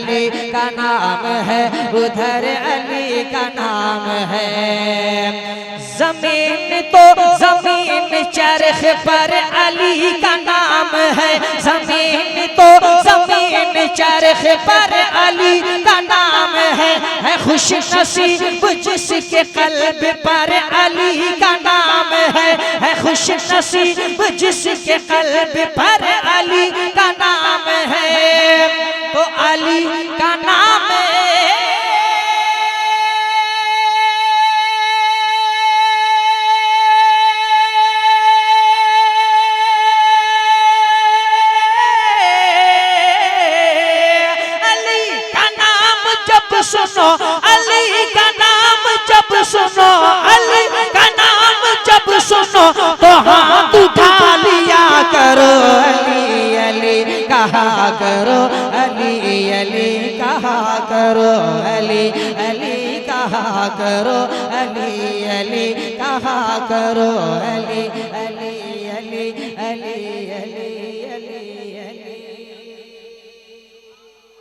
अली का नाम है, उधर अली का नाम है। जमीन तो जमीन चरख पर अली का नाम है, जमीन तो जमीन चरख पर अली का नाम है खुश नसीब जिसके कल्ब पर अली का नाम है खुश नसीब जिसके कल्ब पर अली का नाम है। तो अली का नाम सुनो, अली का नाम जब सुनो, अली का नाम जब सुनो तो हाथ उठा लिया करो, अली अली कहा करो, अली अली कहा करो, अली अली कहा करो, अली अली कहा करो, अली अली